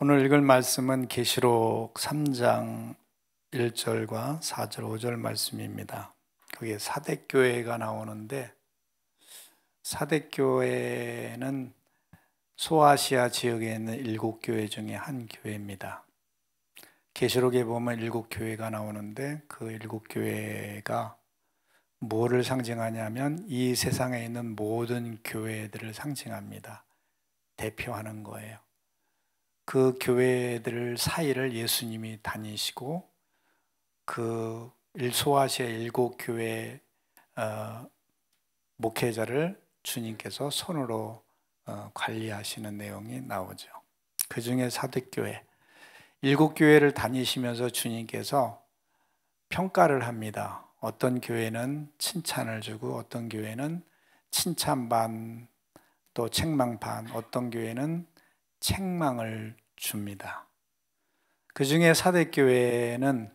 오늘 읽을 말씀은 계시록 3장 1절과 4절, 5절 말씀입니다. 거기에 사대교회가 나오는데, 사대교회는 소아시아 지역에 있는 7교회 중에 한 교회입니다. 계시록에 보면 7교회가 나오는데 그 7교회가 뭐를 상징하냐면 이 세상에 있는 모든 교회들을 상징합니다. 대표하는 거예요. 그 교회들 사이를 예수님이 다니시고 그 소아시아 7교회 목회자를 주님께서 손으로 관리하시는 내용이 나오죠. 그 중에 사대교회 7교회를 다니시면서 주님께서 평가를 합니다. 어떤 교회는 칭찬을 주고 어떤 교회는 칭찬 반 또 책망 반, 어떤 교회는 책망을 줍니다. 그 중에 사대교회는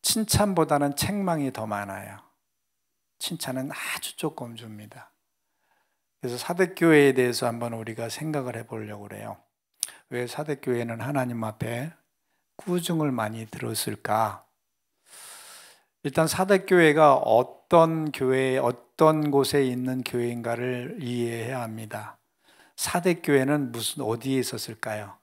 칭찬보다는 책망이 더 많아요. 칭찬은 아주 조금 줍니다. 그래서 사대교회에 대해서 한번 우리가 생각을 해보려고 그래요. 왜 사대교회는 하나님 앞에 꾸중을 많이 들었을까? 일단 사대교회가 어떤 교회, 어떤 곳에 있는 교회인가를 이해해야 합니다. 사대교회는 어디에 있었을까요?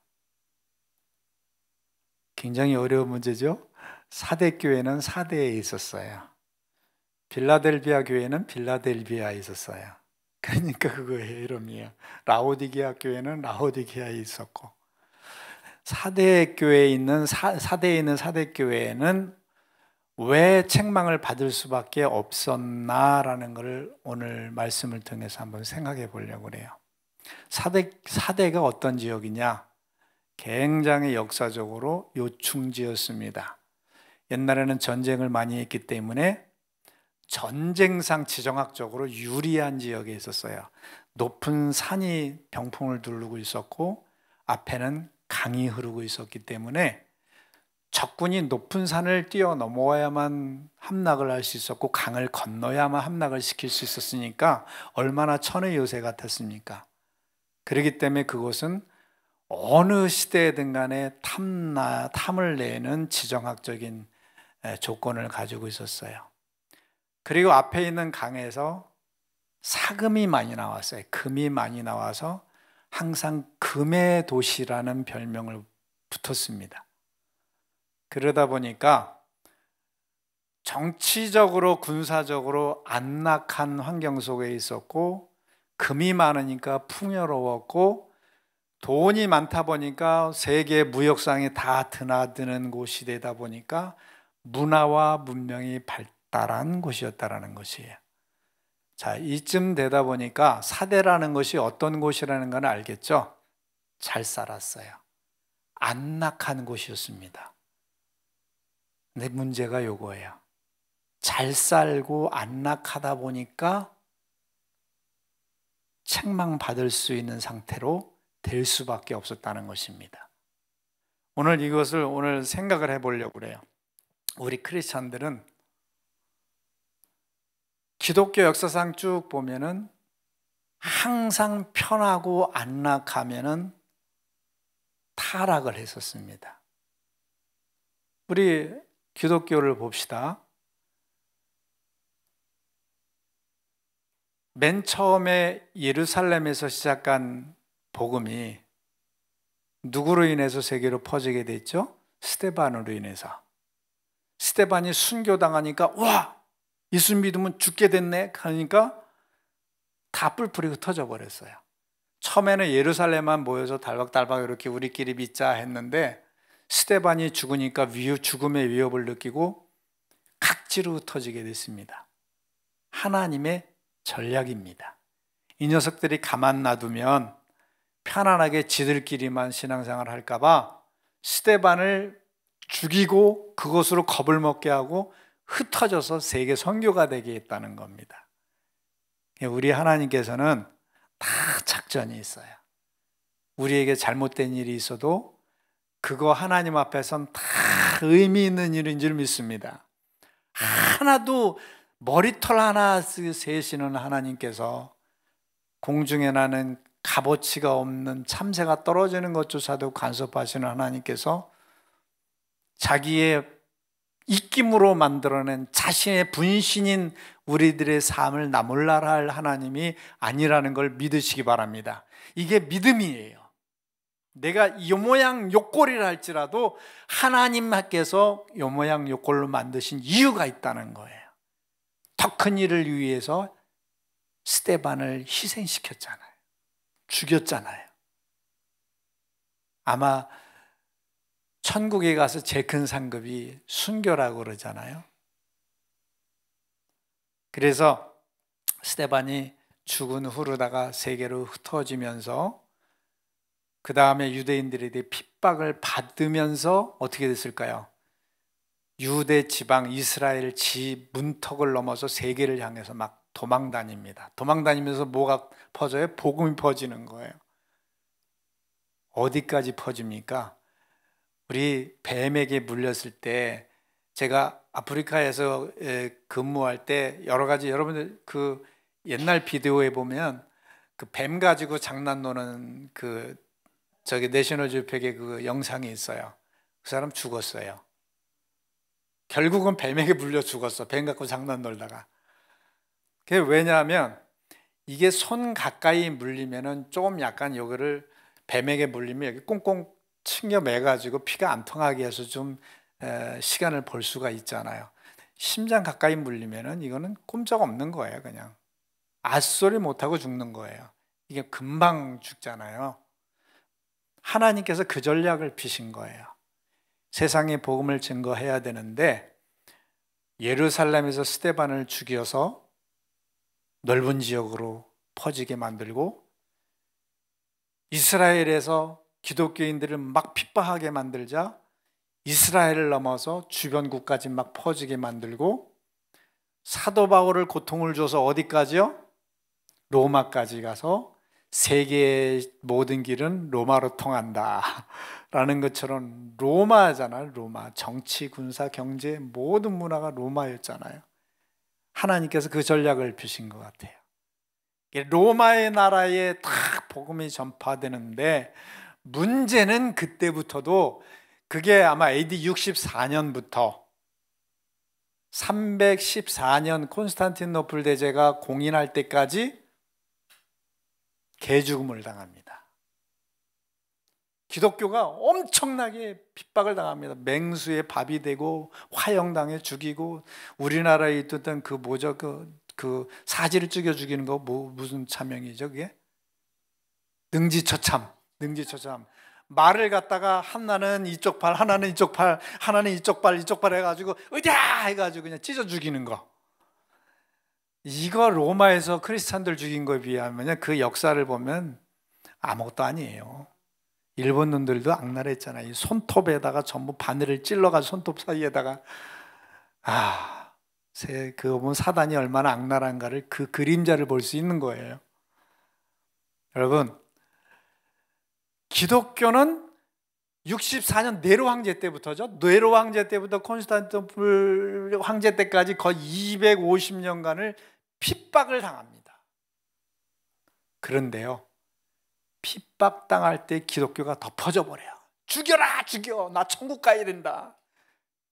굉장히 어려운 문제죠. 사대교회는 사대에 있었어요. 빌라델비아 교회는 빌라델비아에 있었어요. 그러니까 그거예요. 이름이에요. 라오디게아 교회는 라오디게아에 있었고, 사대교회에 있는 사대에 있는 사대교회는 왜 책망을 받을 수밖에 없었나라는 것을 오늘 말씀을 통해서 한번 생각해 보려고 그래요. 사대가 어떤 지역이냐? 굉장히 역사적으로 요충지였습니다. 옛날에는 전쟁을 많이 했기 때문에 전쟁상 지정학적으로 유리한 지역에 있었어요. 높은 산이 병풍을 두르고 있었고 앞에는 강이 흐르고 있었기 때문에 적군이 높은 산을 뛰어넘어야만 함락을 할 수 있었고 강을 건너야만 함락을 시킬 수 있었으니까 얼마나 천의 요새 같았습니까? 그렇기 때문에 그곳은 어느 시대든 간에 탐을 내는 지정학적인 조건을 가지고 있었어요. 그리고 앞에 있는 강에서 사금이 많이 나왔어요. 금이 많이 나와서 항상 금의 도시라는 별명을 붙었습니다. 그러다 보니까 정치적으로 군사적으로 안락한 환경 속에 있었고 금이 많으니까 풍요로웠고 돈이 많다 보니까 세계 무역상이 다 드나드는 곳이 되다 보니까 문화와 문명이 발달한 곳이었다라는 것이에요. 자, 이쯤 되다 보니까 사대라는 것이 어떤 곳이라는 건 알겠죠? 잘 살았어요. 안락한 곳이었습니다. 근데 문제가 요거예요. 잘 살고 안락하다 보니까 책망받을 수 있는 상태로 될 수밖에 없었다는 것입니다. 오늘 이것을 생각을 해보려고 그래요. 우리 크리스찬들은 기독교 역사상 쭉 보면은 항상 편하고 안락하면은 타락을 했었습니다. 우리 기독교를 봅시다. 맨 처음에 예루살렘에서 시작한 복음이 누구로 인해서 세계로 퍼지게 됐죠? 스데반으로 인해서. 스데반이 순교당하니까 와! 예수 믿으면 죽게 됐네 하니까 다 뿔뿔이 흩어져 버렸어요. 처음에는 예루살렘만 모여서 달박달박 이렇게 우리끼리 믿자 했는데 스데반이 죽으니까 죽음의 위협을 느끼고 각지로 흩어지게 됐습니다. 하나님의 전략입니다. 이 녀석들이 가만 놔두면 편안하게 지들끼리만 신앙생활 할까봐 스데반을 죽이고 그것으로 겁을 먹게 하고 흩어져서 세계 선교가 되게 했다는 겁니다. 우리 하나님께서는 다 작전이 있어요. 우리에게 잘못된 일이 있어도 그거 하나님 앞에선 다 의미 있는 일인 줄 믿습니다. 하나도 머리털 하나 세시는 하나님께서 공중에 나는 값어치가 없는 참새가 떨어지는 것조차도 간섭하시는 하나님께서 자기의 입김으로 만들어낸 자신의 분신인 우리들의 삶을 나몰라라 할 하나님이 아니라는 걸 믿으시기 바랍니다. 이게 믿음이에요. 내가 요 모양 요 꼴이라 할지라도 하나님께서 요 모양 요 꼴로 만드신 이유가 있다는 거예요. 더 큰 일을 위해서 스데반을 희생시켰잖아요. 죽였잖아요. 아마 천국에 가서 제일 큰 상급이 순교라고 그러잖아요. 그래서 스데반이 죽은 후로다가 세계로 흩어지면서 그 다음에 유대인들에 대해 핍박을 받으면서 어떻게 됐을까요? 유대 지방 이스라엘 지 문턱을 넘어서 세계를 향해서 막 도망 다닙니다. 도망 다니면서 뭐가 퍼져요? 복음이 퍼지는 거예요. 어디까지 퍼집니까? 우리 뱀에게 물렸을 때, 제가 아프리카에서 근무할 때 여러 가지, 여러분들 그 옛날 비디오에 보면 그 뱀 가지고 장난 노는 그 저기 내셔널 지오그래픽의 그 영상이 있어요. 그 사람 죽었어요. 결국은 뱀에게 물려 죽었어. 뱀 갖고 장난 놀다가. 그게 왜냐하면 이게 손 가까이 물리면은 조금 약간 요거를 뱀에게 물리면 여기 꽁꽁 튕겨 매가지고 피가 안 통하게 해서 좀 시간을 벌 수가 있잖아요. 심장 가까이 물리면은 이거는 꼼짝없는 거예요. 그냥 앗소리 못하고 죽는 거예요. 이게 금방 죽잖아요. 하나님께서 그 전략을 피신 거예요. 세상에 복음을 증거해야 되는데 예루살렘에서 스데반을 죽여서 넓은 지역으로 퍼지게 만들고 이스라엘에서 기독교인들을 막 핍박하게 만들자 이스라엘을 넘어서 주변국까지 막 퍼지게 만들고 사도 바울을 고통을 줘서 어디까지요? 로마까지 가서 세계의 모든 길은 로마로 통한다 라는 것처럼 로마잖아요. 로마. 정치, 군사, 경제 모든 문화가 로마였잖아요. 하나님께서 그 전략을 펴신 것 같아요. 로마의 나라에 딱 복음이 전파되는데 문제는 그때부터도 그게 아마 AD 64년부터 314년 콘스탄티노플 대제가 공인할 때까지 개죽음을 당합니다. 기독교가 엄청나게 핍박을 당합니다. 맹수의 밥이 되고 화형당해 죽이고 우리나라에 있던 그 뭐죠? 그 사지를 죽여 죽이는 거 무슨 차명이죠? 그게 능지처참. 말을 갖다가 하나는 이쪽 팔, 하나는 이쪽 팔, 하나는 이쪽 발 해가지고 으랴 해가지고 그냥 찢어 죽이는 거. 이거 로마에서 크리스찬들 죽인 거에 비하면 그 역사를 보면 아무것도 아니에요. 일본 놈들도 악랄했잖아요. 이 손톱에다가 전부 바늘을 찔러가지고 손톱 사이에다가 그거 보면 사단이 얼마나 악랄한가를 그 그림자를 볼 수 있는 거예요. 여러분, 기독교는 64년 네로 황제 때부터죠. 네로 황제 때부터 콘스탄티노플 황제 때까지 거의 250년간을 핍박을 당합니다. 그런데요, 핍박당할 때 기독교가 덮어져 버려요. 죽여라, 죽여. 나 천국 가야 된다.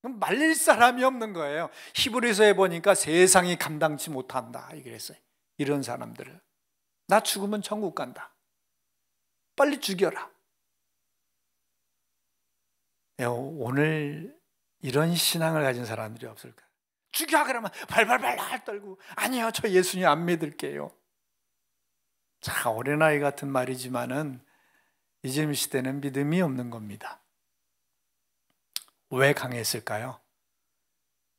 말릴 사람이 없는 거예요. 히브리서에 보니까 세상이 감당치 못한다 이랬어요. 이런 사람들을. 나 죽으면 천국 간다. 빨리 죽여라. 오늘 이런 신앙을 가진 사람들이 없을까요? 죽여 그러면 발발발 떨고 아니요, 저 예수님 안 믿을게요. 자, 어린아이 같은 말이지만은 이즘 시대는 믿음이 없는 겁니다. 왜 강했을까요?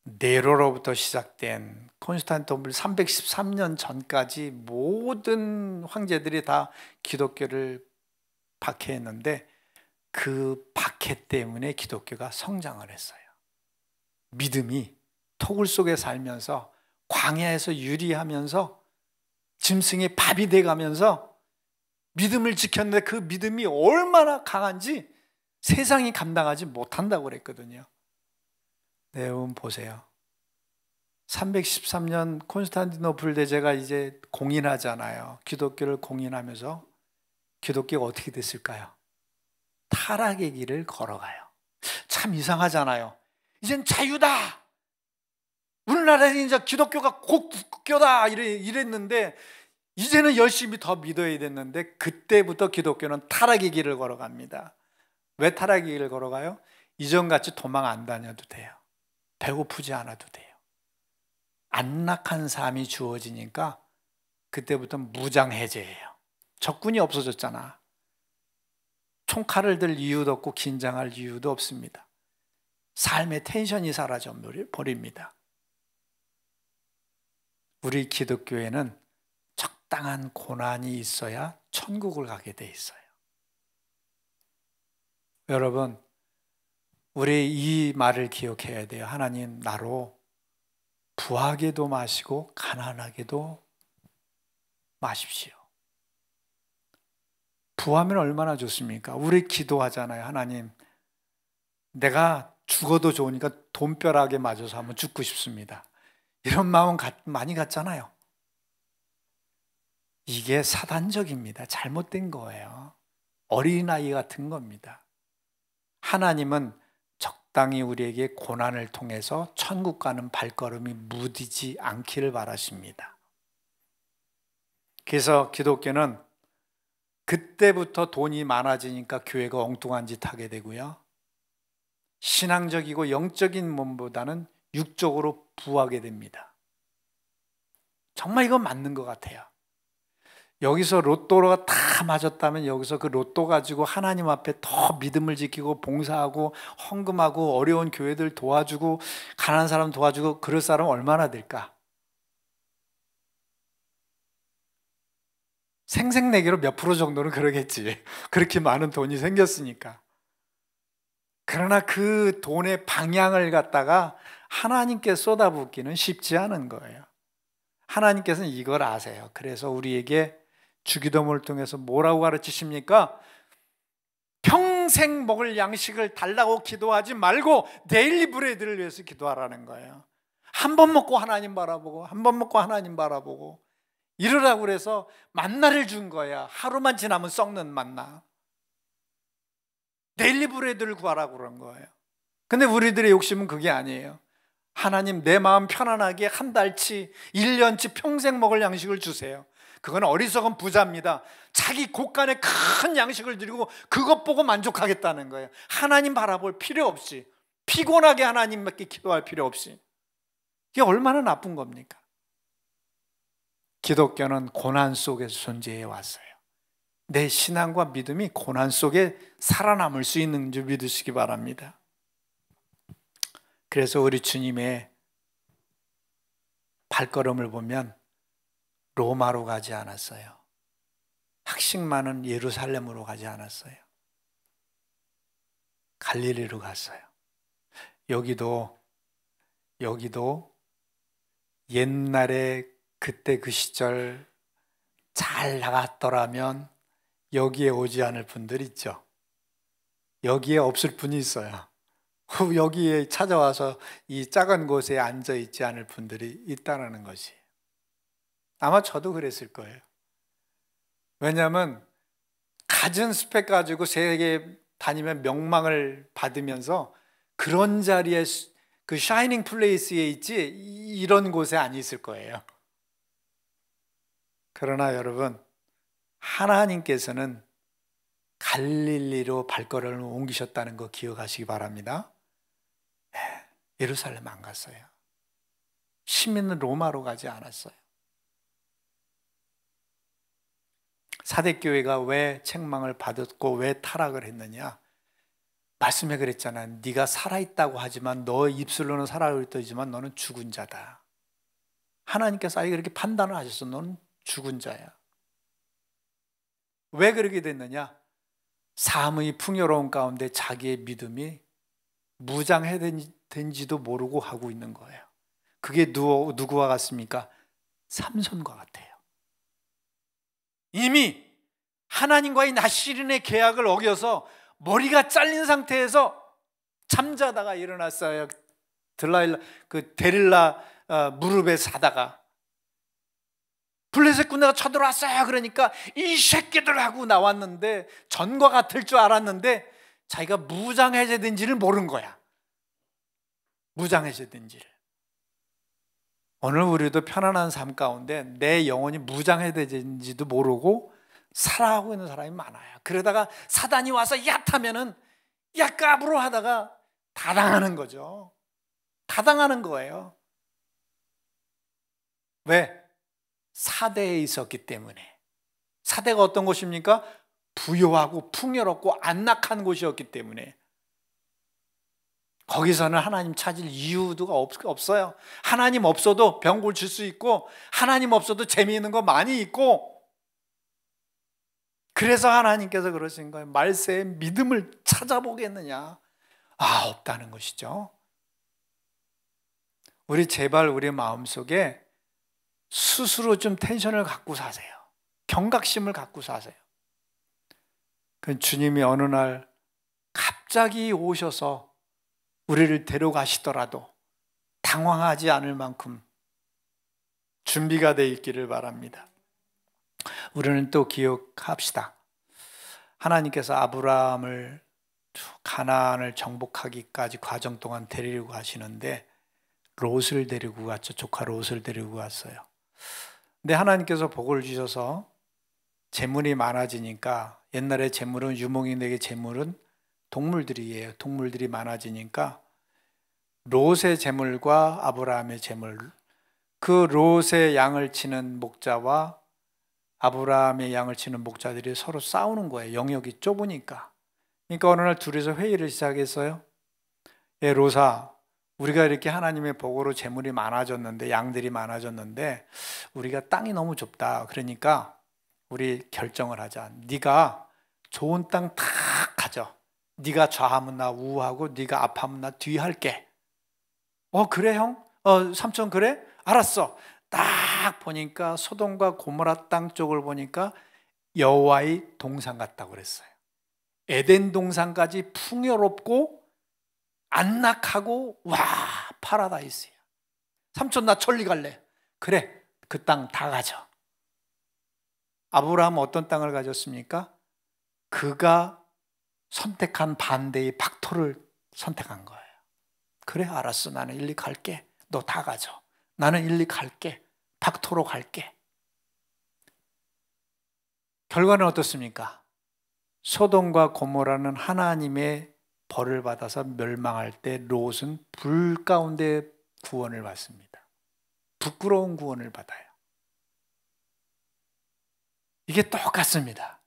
네로로부터 시작된 콘스탄티노플 313년 전까지 모든 황제들이 다 기독교를 박해했는데 그 박해 때문에 기독교가 성장을 했어요. 믿음이 토굴 속에 살면서 광야에서 유리하면서 짐승의 밥이 돼가면서 믿음을 지켰는데 그 믿음이 얼마나 강한지 세상이 감당하지 못한다고 그랬거든요. 네, 여러분 보세요. 313년 콘스탄티노플 대제가 이제 공인하잖아요. 기독교를 공인하면서 기독교가 어떻게 됐을까요? 타락의 길을 걸어가요. 참 이상하잖아요. 이젠 자유다. 우리나라에서 이제 기독교가 국교다 이랬는데 이제는 열심히 더 믿어야 됐는데 그때부터 기독교는 타락의 길을 걸어갑니다. 왜 타락의 길을 걸어가요? 이전같이 도망 안 다녀도 돼요. 배고프지 않아도 돼요. 안락한 삶이 주어지니까 그때부터 무장해제예요. 적군이 없어졌잖아. 총칼을 들 이유도 없고 긴장할 이유도 없습니다. 삶의 텐션이 사라져 버립니다. 우리 기독교에는 적당한 고난이 있어야 천국을 가게 돼 있어요. 여러분, 우리 이 말을 기억해야 돼요. 하나님, 나로 부하게도 마시고 가난하게도 마십시오. 부하면 얼마나 좋습니까? 우리 기도하잖아요. 하나님, 내가 죽어도 좋으니까 돈벼락에 맞아서 한번 죽고 싶습니다. 이런 마음 많이 갖잖아요. 이게 사단적입니다. 잘못된 거예요. 어린아이 같은 겁니다. 하나님은 적당히 우리에게 고난을 통해서 천국 가는 발걸음이 무디지 않기를 바라십니다. 그래서 기독교는 그때부터 돈이 많아지니까 교회가 엉뚱한 짓 하게 되고요. 신앙적이고 영적인 몸보다는 육적으로 부하게 됩니다. 정말 이건 맞는 것 같아요. 여기서 로또가 다 맞았다면 여기서 그 로또 가지고 하나님 앞에 더 믿음을 지키고 봉사하고 헌금하고 어려운 교회들 도와주고 가난한 사람 도와주고 그럴 사람 얼마나 될까? 생색내기로 몇 프로 정도는 그러겠지. 그렇게 많은 돈이 생겼으니까. 그러나 그 돈의 방향을 갖다가 하나님께 쏟아붓기는 쉽지 않은 거예요. 하나님께서는 이걸 아세요. 그래서 우리에게 주기도문을 통해서 뭐라고 가르치십니까? 평생 먹을 양식을 달라고 기도하지 말고 데일리 브레드를 위해서 기도하라는 거예요. 한 번 먹고 하나님 바라보고 한 번 먹고 하나님 바라보고 이러라고 그래서 만나를 준 거야. 하루만 지나면 썩는 만나. 데일리 브레드를 구하라고 그런 거예요. 근데 우리들의 욕심은 그게 아니에요. 하나님, 내 마음 편안하게 한 달치, 1년치 평생 먹을 양식을 주세요. 그건 어리석은 부자입니다. 자기 곳간에 큰 양식을 드리고 그것 보고 만족하겠다는 거예요. 하나님 바라볼 필요 없이, 피곤하게 하나님께 기도할 필요 없이. 이게 얼마나 나쁜 겁니까? 기독교는 고난 속에서 존재해 왔어요. 내 신앙과 믿음이 고난 속에 살아남을 수 있는 줄 믿으시기 바랍니다. 그래서 우리 주님의 발걸음을 보면 로마로 가지 않았어요. 학식 많은 예루살렘으로 가지 않았어요. 갈릴리로 갔어요. 여기도 옛날에 그때 그 시절 잘 나갔더라면 여기에 오지 않을 분들 있죠. 여기에 없을 분이 있어요. 여기에 찾아와서 이 작은 곳에 앉아 있지 않을 분들이 있다는 것이. 아마 저도 그랬을 거예요. 왜냐하면 갖은 스펙 가지고 세계 다니면 명망을 받으면서 그런 자리에 그 샤이닝 플레이스에 있지 이런 곳에 안 있을 거예요. 그러나 여러분, 하나님께서는 갈릴리로 발걸음을 옮기셨다는 거 기억하시기 바랍니다. 예루살렘 안 갔어요. 시민은 로마로 가지 않았어요. 사대교회가 왜 책망을 받았고 왜 타락을 했느냐? 말씀에 그랬잖아요. 네가 살아있다고 하지만 너 입술로는 살아있다지만 너는 죽은 자다. 하나님께서 아예 그렇게 판단을 하셨어. 너는 죽은 자야. 왜 그렇게 됐느냐? 삶의 풍요로운 가운데 자기의 믿음이 무장해된지도 모르고 하고 있는 거예요. 그게 누구와 같습니까? 삼손과 같아요. 이미 하나님과의 나시린의 계약을 어겨서 머리가 잘린 상태에서 잠자다가 일어났어요. 데릴라 무릎에 사다가 블레셋 군대가 쳐들어왔어요. 그러니까 이 새끼들 하고 나왔는데 전과 같을 줄 알았는데 자기가 무장해제된지를 모른 거야. 무장해제된지를. 오늘 우리도 편안한 삶 가운데 내 영혼이 무장해제된지도 모르고 살아가고 있는 사람이 많아요. 그러다가 사단이 와서 얕하면은 약갑으로 하다가 다 당하는 거죠. 다 당하는 거예요. 왜? 사대에 있었기 때문에. 사대가 어떤 곳입니까? 부요하고 풍요롭고 안락한 곳이었기 때문에. 거기서는 하나님 찾을 이유도 없어요. 하나님 없어도 병 고칠 수 있고 하나님 없어도 재미있는 거 많이 있고, 그래서 하나님께서 그러신 거예요. 말세에 믿음을 찾아보겠느냐? 없다는 것이죠. 우리 제발 우리 마음속에 스스로 좀 텐션을 갖고 사세요. 경각심을 갖고 사세요. 그 주님이 어느 날 갑자기 오셔서 우리를 데려가시더라도 당황하지 않을 만큼 준비가 되어 있기를 바랍니다. 우리는 또 기억합시다. 하나님께서 아브라함을 가나안을 정복하기까지 과정 동안 데리고 가시는데 롯을 데리고 갔죠. 조카 롯을 데리고 갔어요. 근데 하나님께서 복을 주셔서 재물이 많아지니까, 옛날에 재물은 유목민에게 재물은 동물들이에요. 동물들이 많아지니까 롯의 재물과 아브라함의 재물, 그 롯의 양을 치는 목자와 아브라함의 양을 치는 목자들이 서로 싸우는 거예요. 영역이 좁으니까. 그러니까 어느 날 둘이서 회의를 시작했어요. 롯아, 우리가 이렇게 하나님의 복으로 재물이 많아졌는데, 양들이 많아졌는데 우리가 땅이 너무 좁다. 그러니까 우리 결정을 하자. 네가 좋은 땅 다 가져. 네가 좌하면 나 우하고 네가 앞하면 나 뒤 할게. 그래 형? 삼촌 그래? 알았어. 딱 보니까 소돔과 고모라 땅 쪽을 보니까 여호와의 동산 같다고 그랬어요. 에덴 동산까지 풍요롭고 안락하고 파라다이스야. 삼촌 나 천리 갈래. 그래, 그 땅 다 가져. 아브라함은 어떤 땅을 가졌습니까? 그가 선택한 반대의 박토를 선택한 거예요. 그래, 알았어. 나는 일리 갈게. 너 다 가져. 나는 일리 갈게. 박토로 갈게. 결과는 어떻습니까? 소돔과 고모라는 하나님의 벌을 받아서 멸망할 때 롯은 불 가운데 구원을 받습니다. 부끄러운 구원을 받아요. 이게 똑같습니다.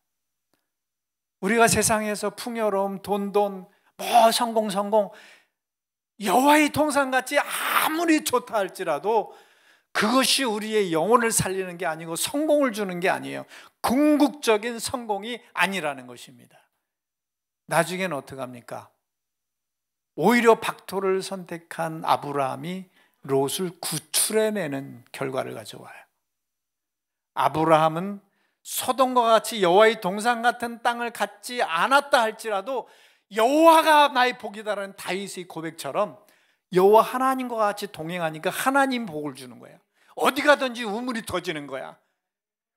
우리가 세상에서 풍요로움, 돈, 성공, 여호와의 동산같이 아무리 좋다 할지라도 그것이 우리의 영혼을 살리는 게 아니고 성공을 주는 게 아니에요. 궁극적인 성공이 아니라는 것입니다. 나중엔 어떻게 합니까? 오히려 박토를 선택한 아브라함이 롯을 구출해내는 결과를 가져와요. 아브라함은 소돔과 같이 여호와의 동산 같은 땅을 갖지 않았다 할지라도 여호와가 나의 복이다라는 다윗의 고백처럼 여호와 하나님과 같이 동행하니까 하나님 복을 주는 거야. 어디 가든지 우물이 터지는 거야.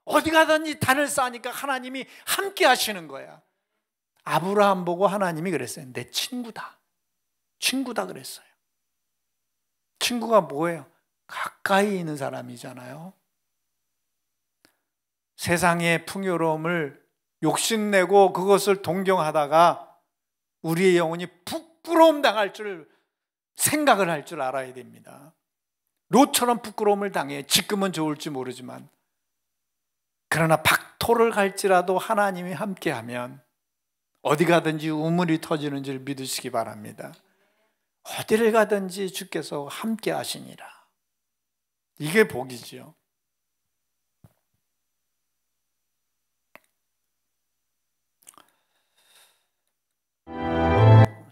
어디 가든지 단을 쌓으니까 하나님이 함께 하시는 거야. 아브라함 보고 하나님이 그랬어요. 내 친구다. 친구다 그랬어요. 친구가 뭐예요? 가까이 있는 사람이잖아요. 세상의 풍요로움을 욕심내고 그것을 동경하다가 우리의 영혼이 부끄러움 당할 줄 생각을 할 줄 알아야 됩니다. 롯처럼 부끄러움을 당해. 지금은 좋을지 모르지만, 그러나 박토를 갈지라도 하나님이 함께하면 어디 가든지 우물이 터지는 줄 믿으시기 바랍니다. 어디를 가든지 주께서 함께 하시니라. 이게 복이지요.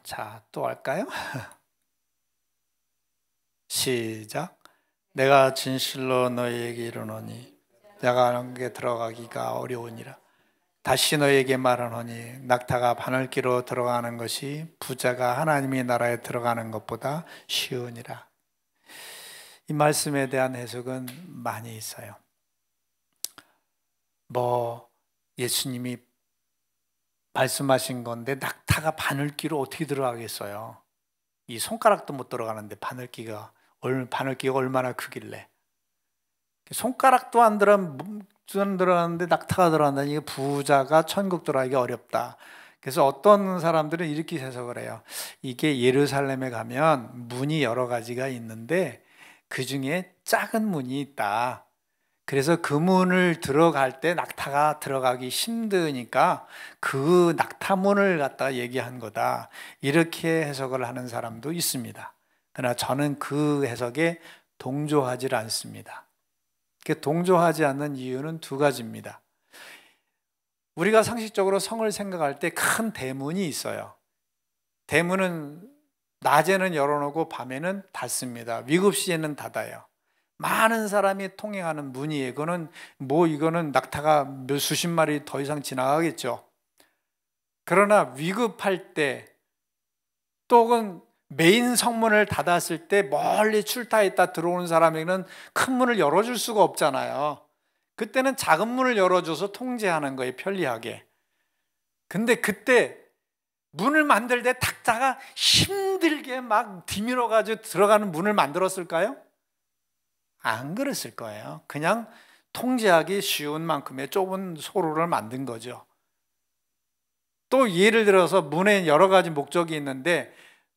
자, 또 할까요? 시작. 내가 진실로 너희에게 이르노니 내가 함께 들어가기가 어려우니라. 다시 너희에게 말하노니 낙타가 바늘기로 들어가는 것이 부자가 하나님의 나라에 들어가는 것보다 쉬우니라. 이 말씀에 대한 해석은 많이 있어요. 뭐 예수님이 말씀하신 건데 낙타가 바늘귀로 어떻게 들어가겠어요? 이 손가락도 못 들어가는데 바늘귀가 얼마나 크길래? 손가락도 안 들어가는데 낙타가 들어간다니 이게 부자가 천국 들어가기 어렵다. 그래서 어떤 사람들은 이렇게 해석을 해요. 이게 예루살렘에 가면 문이 여러 가지가 있는데 그 중에 작은 문이 있다. 그래서 그 문을 들어갈 때 낙타가 들어가기 힘드니까 그 낙타문을 갖다가 얘기한 거다. 이렇게 해석을 하는 사람도 있습니다. 그러나 저는 그 해석에 동조하지 않습니다. 동조하지 않는 이유는 두 가지입니다. 우리가 상식적으로 성을 생각할 때 큰 대문이 있어요. 대문은 낮에는 열어놓고 밤에는 닫습니다. 위급시에는 닫아요. 많은 사람이 통행하는 문이에요. 이거는 낙타가 수십 마리 더 이상 지나가겠죠. 그러나 위급할 때 또는 메인 성문을 닫았을 때 멀리 출타했다 들어오는 사람에게는 큰 문을 열어줄 수가 없잖아요. 그때는 작은 문을 열어줘서 통제하는 거예요, 편리하게. 근데 그때 문을 만들 때 탁자가 힘들게 막 디밀어가지고 들어가는 문을 만들었을까요? 안 그랬을 거예요. 그냥 통제하기 쉬운 만큼의 좁은 소로를 만든 거죠. 또 예를 들어서 문에 여러 가지 목적이 있는데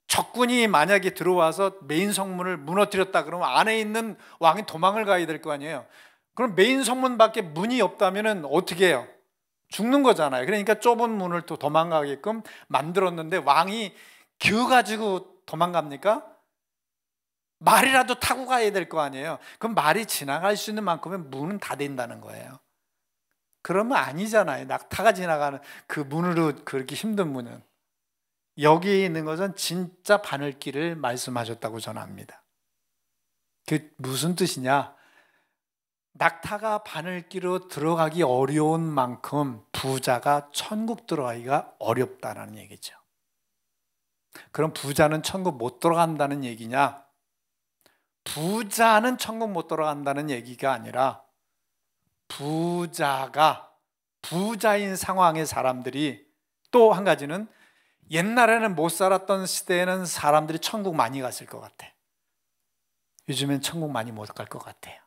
적군이 만약에 들어와서 메인 성문을 무너뜨렸다 그러면 안에 있는 왕이 도망을 가야 될 거 아니에요. 그럼 메인 성문밖에 문이 없다면 어떻게 해요? 죽는 거잖아요. 그러니까 좁은 문을 또 도망가게끔 만들었는데 왕이 기어가지고 도망갑니까? 말이라도 타고 가야 될 거 아니에요. 그럼 말이 지나갈 수 있는 만큼의 문은 다 된다는 거예요. 그러면 아니잖아요. 낙타가 지나가는 그 문으로 그렇게 힘든 문은. 여기에 있는 것은 진짜 바늘길을 말씀하셨다고 전합니다. 그 무슨 뜻이냐? 낙타가 바늘길로 들어가기 어려운 만큼 부자가 천국 들어가기가 어렵다는 얘기죠. 그럼 부자는 천국 못 들어간다는 얘기냐? 부자는 천국 못 들어간다는 얘기가 아니라 부자인 상황의 사람들이, 또 한 가지는 옛날에는 못 살았던 시대에는 사람들이 천국 많이 갔을 것 같아. 요즘엔 천국 많이 못 갈 것 같아요.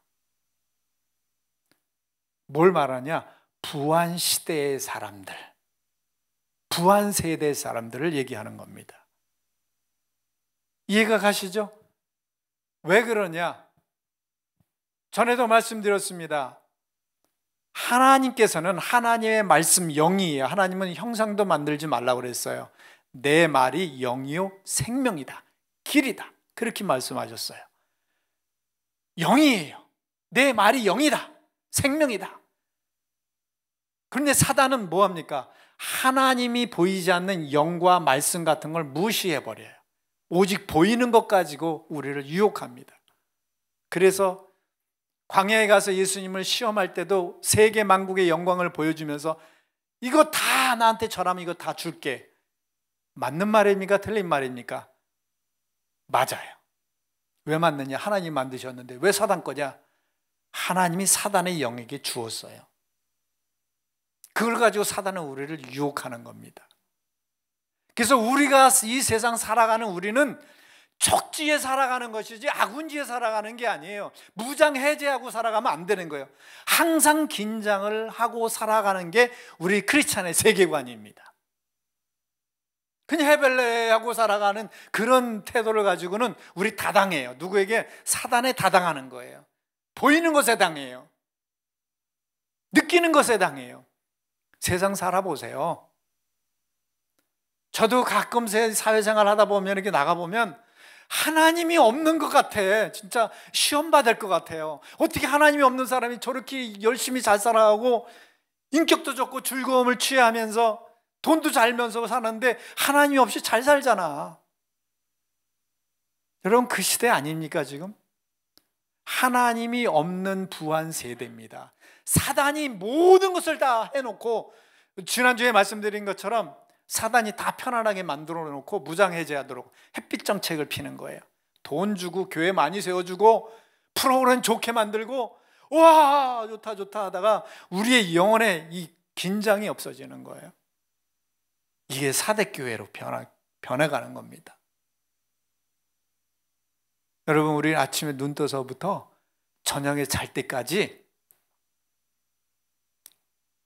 뭘 말하냐? 부한 시대의 사람들, 부한 세대의 사람들을 얘기하는 겁니다. 이해가 가시죠? 왜 그러냐? 전에도 말씀드렸습니다. 하나님께서는 하나님의 말씀 영이에요. 하나님은 형상도 만들지 말라고 그랬어요. 내 말이 영이요 생명이다, 길이다, 그렇게 말씀하셨어요. 영이에요. 내 말이 영이다, 생명이다. 그런데 사단은 뭐합니까? 하나님이 보이지 않는 영과 말씀 같은 걸 무시해버려요. 오직 보이는 것 가지고 우리를 유혹합니다. 그래서 광야에 가서 예수님을 시험할 때도 세계 만국의 영광을 보여주면서 이거 다 나한테 절하면 이거 다 줄게. 맞는 말입니까? 틀린 말입니까? 맞아요. 왜 맞느냐? 하나님 만드셨는데 왜 사단 거냐? 하나님이 사단의 영에게 주었어요. 그걸 가지고 사단은 우리를 유혹하는 겁니다. 그래서 우리가 이 세상 살아가는 우리는 적지에 살아가는 것이지 아군지에 살아가는 게 아니에요. 무장해제하고 살아가면 안 되는 거예요. 항상 긴장을 하고 살아가는 게 우리 크리스찬의 세계관입니다. 그냥 헤벨레하고 살아가는 그런 태도를 가지고는 우리 다당해요. 누구에게? 사단에 다당하는 거예요. 보이는 것에 당해요. 느끼는 것에 당해요. 세상 살아보세요. 저도 가끔 사회생활 하다 보면 이렇게 나가보면 하나님이 없는 것 같아. 진짜 시험 받을 것 같아요. 어떻게 하나님이 없는 사람이 저렇게 열심히 잘 살아가고 인격도 좋고 즐거움을 취하면서 돈도 잘 면서 사는데 하나님이 없이 잘 살잖아. 여러분, 그 시대 아닙니까 지금? 하나님이 없는 부한 세대입니다. 사단이 모든 것을 다 해놓고, 지난주에 말씀드린 것처럼 사단이 다 편안하게 만들어 놓고 무장해제하도록 햇빛 정책을 피는 거예요. 돈 주고 교회 많이 세워주고 프로그램 좋게 만들고 와, 좋다 좋다 하다가 우리의 영혼에 이 긴장이 없어지는 거예요. 이게 사대교회로 변해가는 겁니다. 여러분, 우리 아침에 눈 떠서부터 저녁에 잘 때까지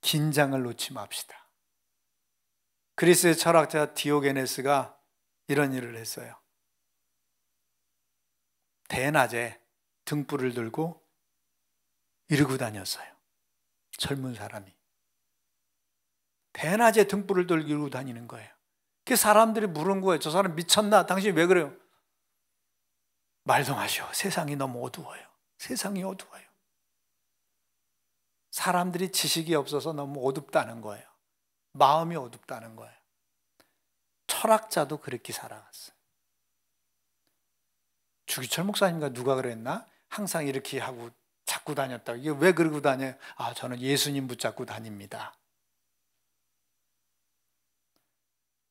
긴장을 놓지 맙시다. 그리스의 철학자 디오게네스가 이런 일을 했어요. 대낮에 등불을 들고 이러고 다녔어요. 젊은 사람이 대낮에 등불을 들고 이러고 다니는 거예요. 그 사람들이 물은 거예요. 저 사람 미쳤나? 당신 왜 그래요? 말도 마시오. 세상이 너무 어두워요. 세상이 어두워요. 사람들이 지식이 없어서 너무 어둡다는 거예요. 마음이 어둡다는 거예요. 철학자도 그렇게 살아갔어요. 주기철 목사님과 누가 그랬나? 항상 이렇게 하고 잡고 다녔다고. 이게 왜 그러고 다녀요? 아, 저는 예수님 붙잡고 다닙니다.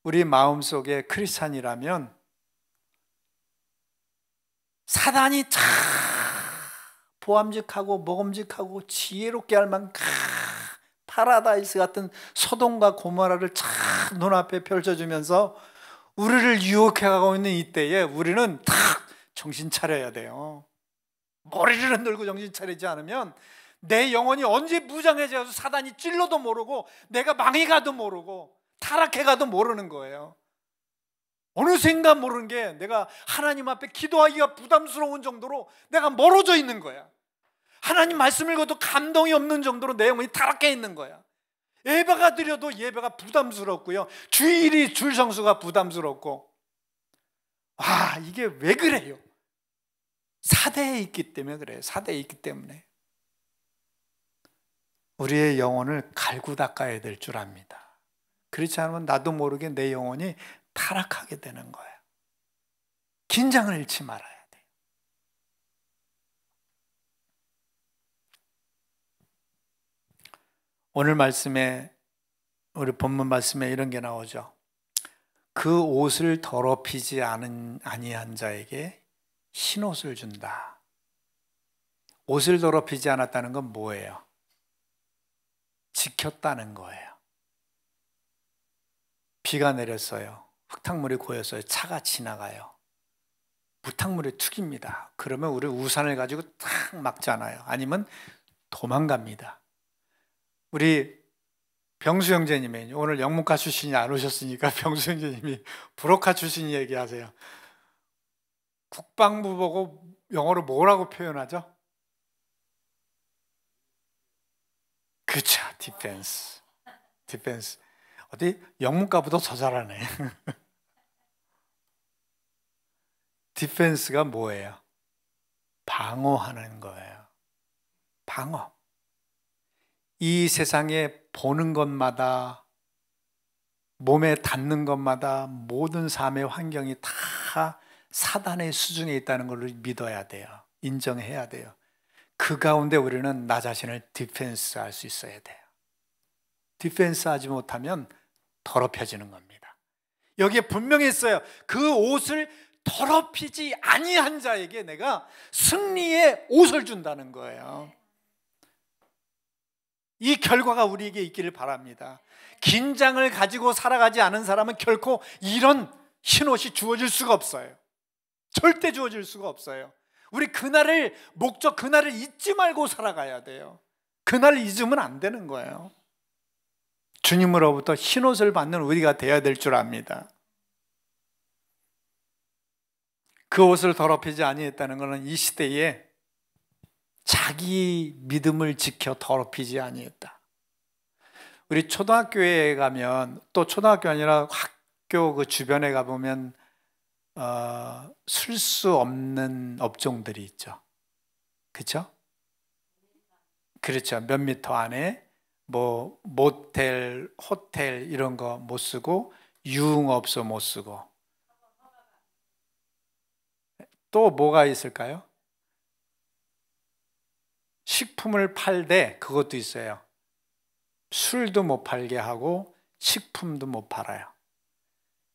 우리 마음속에 크리스찬이라면 사단이 참 보암직하고 먹음직하고 지혜롭게 할 만큼 파라다이스 같은 소돔과 고모라를 참 눈앞에 펼쳐주면서 우리를 유혹해가고 있는 이때에 우리는 탁 정신 차려야 돼요. 머리를 흔들고 정신 차리지 않으면 내 영혼이 언제 무장해져서 사단이 찔러도 모르고 내가 망해가도 모르고 타락해가도 모르는 거예요. 어느샌가 모르는 게 내가 하나님 앞에 기도하기가 부담스러운 정도로 내가 멀어져 있는 거야. 하나님 말씀을 읽어도 감동이 없는 정도로 내 영혼이 타락해 있는 거야. 예배가 드려도 예배가 부담스럽고요, 주일이 줄 성수가 부담스럽고. 아, 이게 왜 그래요? 사대에 있기 때문에 그래요. 사대에 있기 때문에. 우리의 영혼을 갈고 닦아야 될 줄 압니다. 그렇지 않으면 나도 모르게 내 영혼이 타락하게 되는 거예요. 긴장을 잃지 말아야 돼요. 오늘 말씀에, 우리 본문 말씀에 이런 게 나오죠. 그 옷을 더럽히지 아니한 자에게 흰 옷을 준다. 옷을 더럽히지 않았다는 건 뭐예요? 지켰다는 거예요. 비가 내렸어요. 흙탕물이 고였어요. 차가 지나가요. 무탕물이 툭입니다. 그러면 우리 우산을 가지고 탁 막잖아요. 아니면 도망갑니다. 우리 병수 형제님이 오늘 영문과 출신이 안 오셨으니까 병수 형제님이 불어카 출신 얘기하세요. 국방부 보고 영어로 뭐라고 표현하죠? 그렇죠. 디펜스. 디펜스. 어디 영문과보다 더 잘하네. 디펜스가 뭐예요? 방어하는 거예요. 방어. 이 세상에 보는 것마다, 몸에 닿는 것마다 모든 삶의 환경이 다 사단의 수중에 있다는 걸 믿어야 돼요. 인정해야 돼요. 그 가운데 우리는 나 자신을 디펜스 할 수 있어야 돼요. 디펜스 하지 못하면 더럽혀지는 겁니다. 여기에 분명히 있어요. 그 옷을 더럽히지 아니한 자에게 내가 승리의 옷을 준다는 거예요. 이 결과가 우리에게 있기를 바랍니다. 긴장을 가지고 살아가지 않은 사람은 결코 이런 흰옷이 주어질 수가 없어요. 절대 주어질 수가 없어요. 우리 그날을 그날을 잊지 말고 살아가야 돼요. 그날을 잊으면 안 되는 거예요. 주님으로부터 흰옷을 받는 우리가 되어야 될 줄 압니다. 그 옷을 더럽히지 아니했다는 것은 이 시대에 자기 믿음을 지켜 더럽히지 아니했다. 우리 초등학교에 가면, 또 초등학교 아니라 학교 그 주변에 가보면 쓸 수 없는 업종들이 있죠. 그렇죠? 그렇죠. 몇 미터 안에 뭐 모텔, 호텔 이런 거 못 쓰고, 유흥업소 못 쓰고. 또 뭐가 있을까요? 식품을 팔되 그것도 있어요. 술도 못 팔게 하고 식품도 못 팔아요.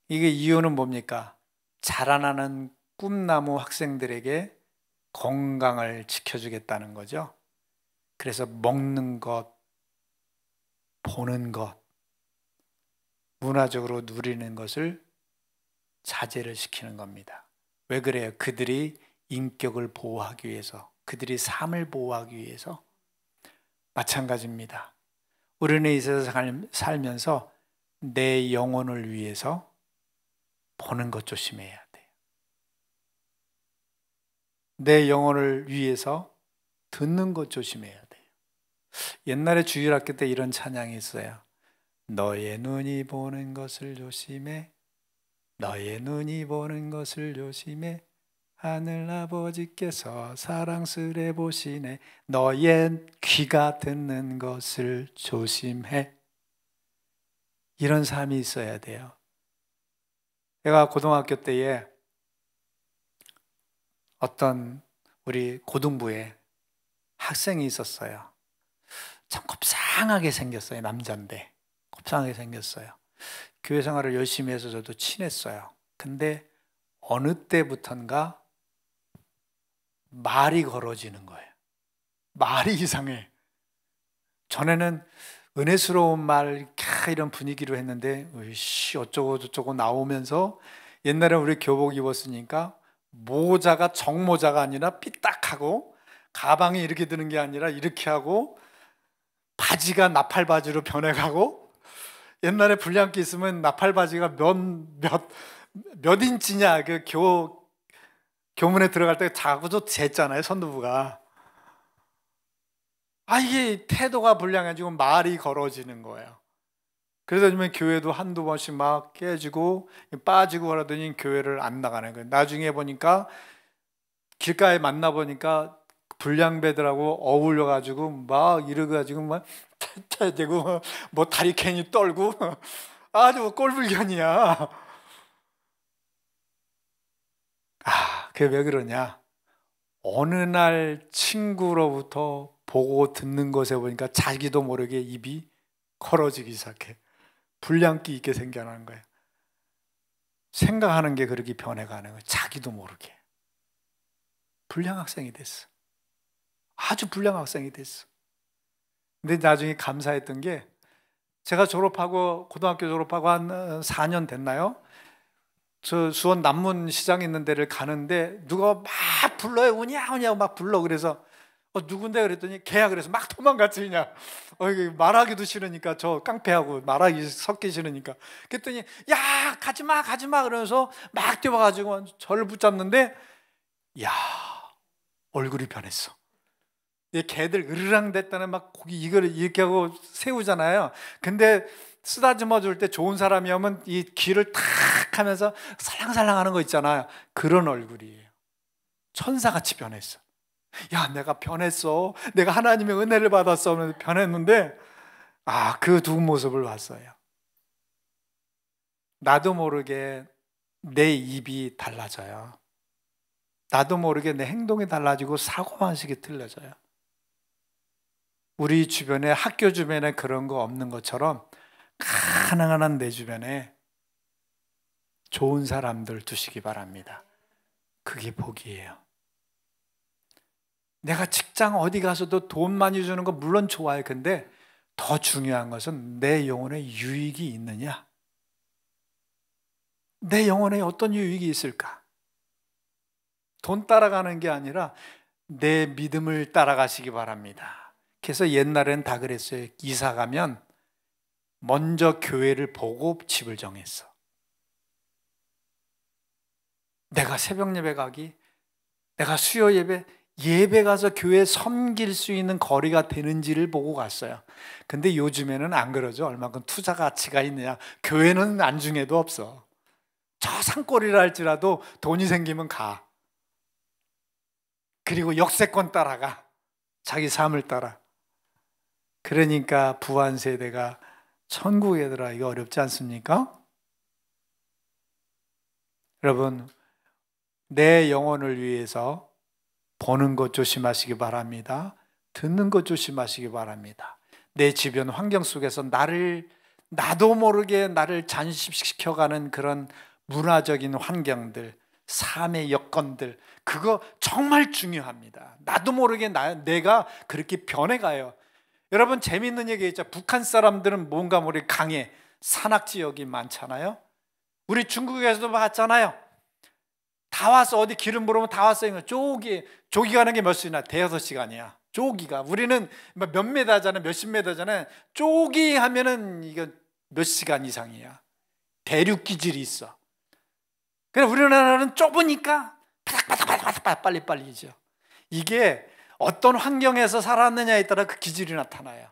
이게 이유는 뭡니까? 자라나는 꿈나무 학생들에게 건강을 지켜주겠다는 거죠. 그래서 먹는 것, 보는 것, 문화적으로 누리는 것을 자제를 시키는 겁니다. 왜 그래요? 그들이 인격을 보호하기 위해서, 그들이 삶을 보호하기 위해서. 마찬가지입니다. 우리는 이 세상을 살면서 내 영혼을 위해서 보는 것 조심해야 돼요. 내 영혼을 위해서 듣는 것 조심해야 돼요. 옛날에 주일학교 때 이런 찬양이 있어요. 너의 눈이 보는 것을 조심해, 너의 눈이 보는 것을 조심해, 하늘 아버지께서 사랑스레 보시네, 너의 귀가 듣는 것을 조심해. 이런 삶이 있어야 돼요. 제가 고등학교 때에 어떤 우리 고등부에 학생이 있었어요. 참 곱상하게 생겼어요. 남자인데 곱상하게 생겼어요. 교회 생활을 열심히 해서 저도 친했어요. 근데 어느 때부턴가 말이 걸어지는 거예요. 말이 이상해. 전에는 은혜스러운 말 이런 분위기로 했는데 으이씨 어쩌고 저쩌고 나오면서, 옛날에 우리 교복 입었으니까 모자가 정모자가 아니라 삐딱하고, 가방이 이렇게 드는 게 아니라 이렇게 하고, 바지가 나팔바지로 변해가고, 옛날에 불량기 있으면 나팔바지가 몇 인치냐, 그 교문에 들어갈 때 자구도 쟀잖아요, 선두부가. 이게 태도가 불량해지고 말이 걸어지는 거예요. 그러다 보면 교회도 한두 번씩 막 깨지고 빠지고 그러더니 교회를 안 나가는 거예요. 나중에 보니까 길가에 만나보니까 불량배들하고 어울려가지고 막 이러가지고 막 되고 뭐 다리 괜히 떨고 아주 꼴불견이야. 그게 왜 그러냐? 어느 날 친구로부터 보고 듣는 것에 보니까 자기도 모르게 입이 걸어지기 시작해. 불량기 있게 생겨나는 거예요. 생각하는 게 그렇게 변해가는 거예요. 자기도 모르게. 불량 학생이 됐어. 아주 불량 학생이 됐어. 근데 나중에 감사했던 게, 제가 고등학교 졸업하고 한 4년 됐나요? 저 수원 남문시장 있는 데를 가는데 누가 막 불러요. 우냐 우냐 막 불러. 그래서 누군데 그랬더니 걔야. 그래서 막 도망갔지. 그냥 말하기도 싫으니까, 저 깡패하고 말하기 섞기 싫으니까. 그랬더니 야 가지마 그러면서 막 뛰어와가지고 저를 붙잡는데, 야 얼굴이 변했어. 걔들 으르랑 됐다는 막 고기 이거를 이렇게 하고 세우잖아요. 근데 쓰다듬어 줄 때 좋은 사람이면 이 귀를 탁 하면서 살랑살랑 하는 거 있잖아요. 그런 얼굴이에요. 천사같이 변했어. 야 내가 변했어, 내가 하나님의 은혜를 받았어 하면서 변했는데, 그 두 모습을 봤어요. 나도 모르게 내 입이 달라져요. 나도 모르게 내 행동이 달라지고 사고방식이 틀려져요. 우리 주변에, 학교 주변에 그런 거 없는 것처럼 가능한 한 내 주변에 좋은 사람들 두시기 바랍니다. 그게 복이에요. 내가 직장 어디 가서도 돈 많이 주는 거 물론 좋아요. 근데 더 중요한 것은 내 영혼에 유익이 있느냐? 내 영혼에 어떤 유익이 있을까? 돈 따라가는 게 아니라 내 믿음을 따라가시기 바랍니다. 그래서 옛날엔 다 그랬어요. 이사 가면 먼저 교회를 보고 집을 정했어. 내가 새벽 예배 가기, 내가 수요 예배 가서 교회 섬길 수 있는 거리가 되는지를 보고 갔어요. 근데 요즘에는 안 그러죠. 얼마큼 투자 가치가 있느냐. 교회는 안중에도 없어. 저 산골이라 할지라도 돈이 생기면 가. 그리고 역세권 따라가. 자기 삶을 따라. 그러니까 부한 세대가 천국에 들어가기가 어렵지 않습니까? 여러분, 내 영혼을 위해서 보는 것 조심하시기 바랍니다. 듣는 것 조심하시기 바랍니다. 내 주변 환경 속에서 나도 모르게 나를 잠식시켜가는 그런 문화적인 환경들, 삶의 여건들, 그거 정말 중요합니다. 나도 모르게 내가 그렇게 변해가요. 여러분, 재미있는 얘기 있죠. 북한 사람들은 뭔가 모르게 강해. 산악지역이 많잖아요. 우리 중국에서도 봤잖아요. 다 왔어. 어디 기름 부으면 다 왔어요. 조기 가는 게 몇 시간이나? 대여섯 시간이야. 조기가. 우리는 몇 메다잖아요. 몇십 메다잖아요. 조기 하면은 이거 몇 시간 이상이야. 대륙 기질이 있어. 그래, 우리나라는 좁으니까 바닥바닥 빨리빨리죠. 이게 어떤 환경에서 살았느냐에 따라 그 기질이 나타나요.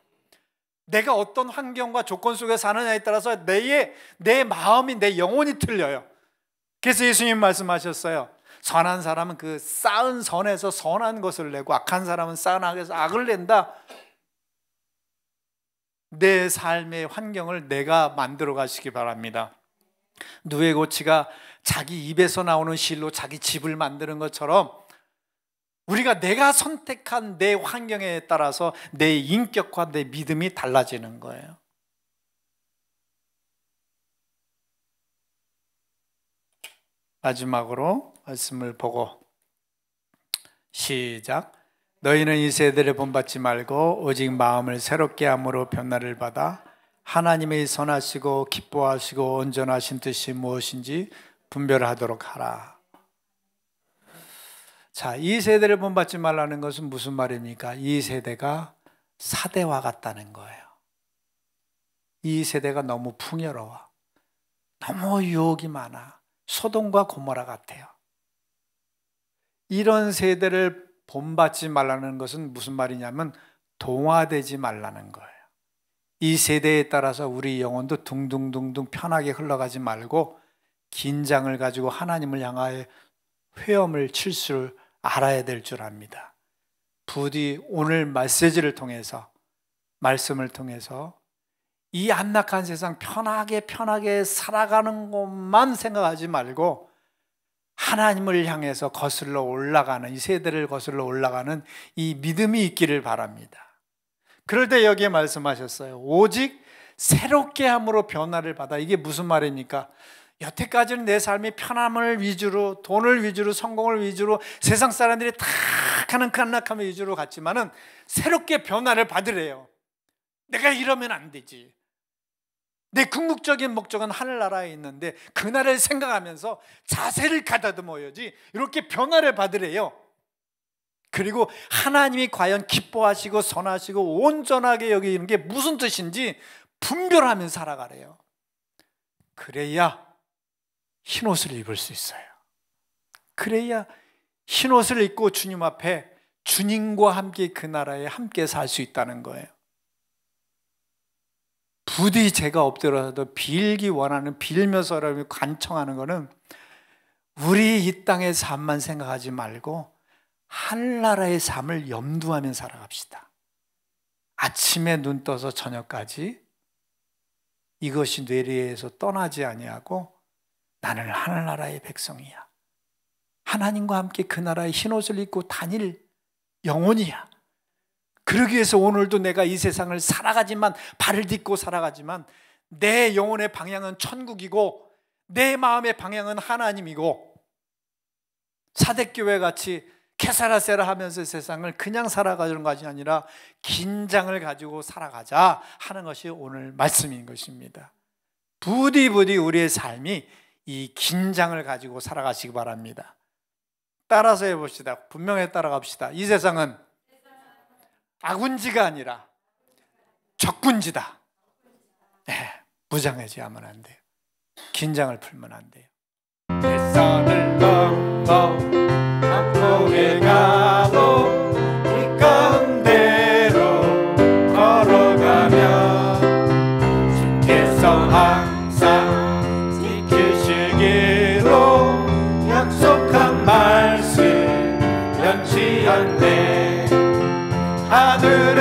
내가 어떤 환경과 조건 속에 사느냐에 따라서 내 마음이, 내 영혼이 틀려요. 그래서 예수님 말씀하셨어요. 선한 사람은 그 쌓은 선에서 선한 것을 내고 악한 사람은 쌓은 악에서 악을 낸다. 내 삶의 환경을 내가 만들어 가시기 바랍니다. 누에고치가 자기 입에서 나오는 실로 자기 집을 만드는 것처럼 우리가 내가 선택한 내 환경에 따라서 내 인격과 내 믿음이 달라지는 거예요. 마지막으로 말씀을 보고 시작. 너희는 이 세대를 본받지 말고 오직 마음을 새롭게 함으로 변화를 받아 하나님의 선하시고 기뻐하시고 온전하신 뜻이 무엇인지 분별하도록 하라. 자, 이 세대를 본받지 말라는 것은 무슨 말입니까? 이 세대가 사대와 같다는 거예요. 이 세대가 너무 풍요로워. 너무 유혹이 많아. 소돔과 고모라 같아요. 이런 세대를 본받지 말라는 것은 무슨 말이냐면 동화되지 말라는 거예요. 이 세대에 따라서 우리 영혼도 둥둥둥둥 편하게 흘러가지 말고 긴장을 가지고 하나님을 향하여 회음을 칠 줄 알아야 될 줄 압니다. 부디 오늘 메시지를 통해서, 말씀을 통해서 이 안락한 세상 편하게 살아가는 것만 생각하지 말고 하나님을 향해서 거슬러 올라가는, 이 세대를 거슬러 올라가는 이 믿음이 있기를 바랍니다. 그럴 때 여기에 말씀하셨어요. 오직 새롭게 함으로 변화를 받아. 이게 무슨 말입니까? 여태까지는 내 삶이 편함을 위주로, 돈을 위주로, 성공을 위주로, 세상 사람들이 다 하는 그 안락함을 위주로 갔지만은 새롭게 변화를 받으래요. 내가 이러면 안 되지. 내 궁극적인 목적은 하늘나라에 있는데 그날을 생각하면서 자세를 가다듬어야지. 이렇게 변화를 받으래요. 그리고 하나님이 과연 기뻐하시고 선하시고 온전하게 여기는 게 무슨 뜻인지 분별하면서 살아가래요. 그래야 흰옷을 입을 수 있어요. 그래야 흰옷을 입고 주님 앞에 주님과 함께 그 나라에 함께 살 수 있다는 거예요. 부디 제가 엎드려서도 빌기 원하는, 빌면서라도 간청하는 거는 우리 이 땅의 삶만 생각하지 말고 하늘나라의 삶을 염두하며 살아갑시다. 아침에 눈 떠서 저녁까지 이것이 뇌리에서 떠나지 아니하고 나는 하늘나라의 백성이야. 하나님과 함께 그 나라의 흰옷을 입고 다닐 영혼이야. 그러기 위해서 오늘도 내가 이 세상을 살아가지만, 발을 딛고 살아가지만 내 영혼의 방향은 천국이고 내 마음의 방향은 하나님이고, 사대교회 같이 케사라세라 하면서 세상을 그냥 살아가는 것이 아니라 긴장을 가지고 살아가자 하는 것이 오늘 말씀인 것입니다. 부디 우리의 삶이 이 긴장을 가지고 살아가시기 바랍니다. 따라서 해봅시다. 분명히 따라갑시다. 이 세상은 악운지가 아니라 적군지다. 네, 무장해지하면 안 돼요. 긴장을 풀면 안 돼요. 대산을 넘어 항공에 가도 이 가운데로 걸어가면 주께서 항상 지키시기로 약속한 말씀 변치 않네. 하늘에